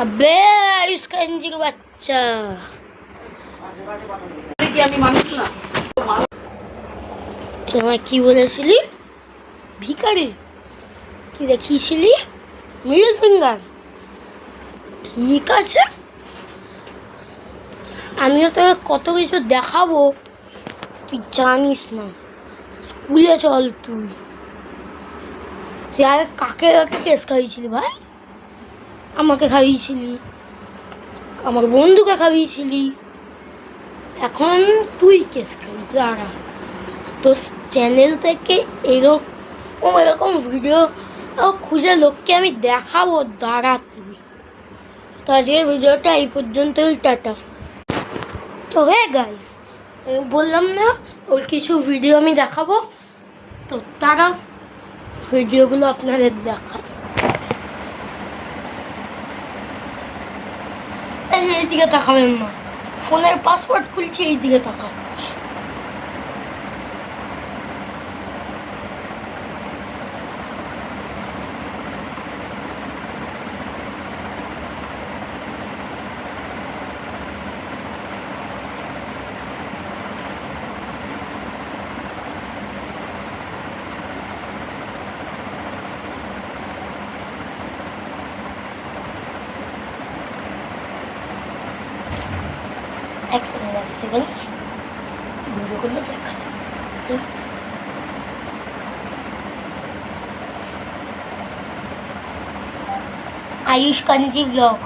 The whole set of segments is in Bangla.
अबे इसका इंजन बच्चा কি বলেছিলি ভিখারি কি দেখিয়েছিলি মিডল ফিঙ্গার ঠিক আছে আমিও তোকে কত কিছু দেখাবো তুই জানিস না স্কুলে চল তুই আগে কাকে কাকে কেস খাইয়েছিলি ভাই আমাকে খাইয়েছিলি আমার বন্ধুকে খাইয়েছিলি এখন তুই কেস খাবি দাঁড়া তোর চ্যানেল থেকে এরকম ভিডিও খুঁজে লোককে আমি দেখাবো দাঁড়া তুই তো আজকের ভিডিওটা এই পর্যন্তই টাটা তো হ্যাঁ গাইস বললাম না ওর কিছু ভিডিও আমি দেখাবো তো তারা ভিডিওগুলো আপনাদের দেখায় এই দিকে তাকাবেন না ফোনের পাসওয়ার্ড খুলছি এই দিকে তাকাচ্ছি एक सेकंड वीडियो को देखा तो आयुष कंजी व्लॉग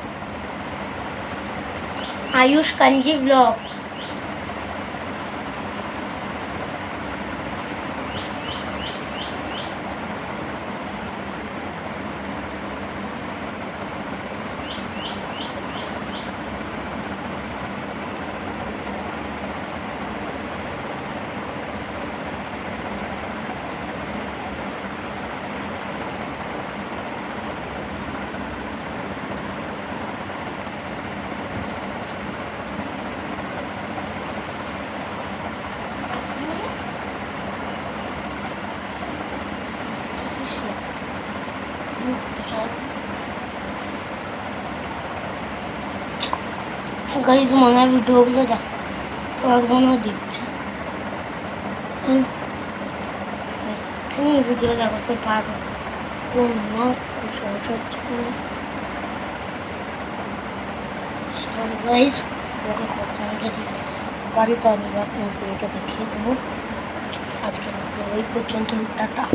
गाइस मना ভিডিওগুলো দেখো পারবো না দিচ্ছে তুমি ভিডিও দেখাতে পারো কোন না সমস্যা হচ্ছে ফোনে সরি গাইস ওকে কখনো যদি পারি তাহলে আপনাদেরকে দেখিয়ে দেবো আজকে এই পর্যন্ত টাটা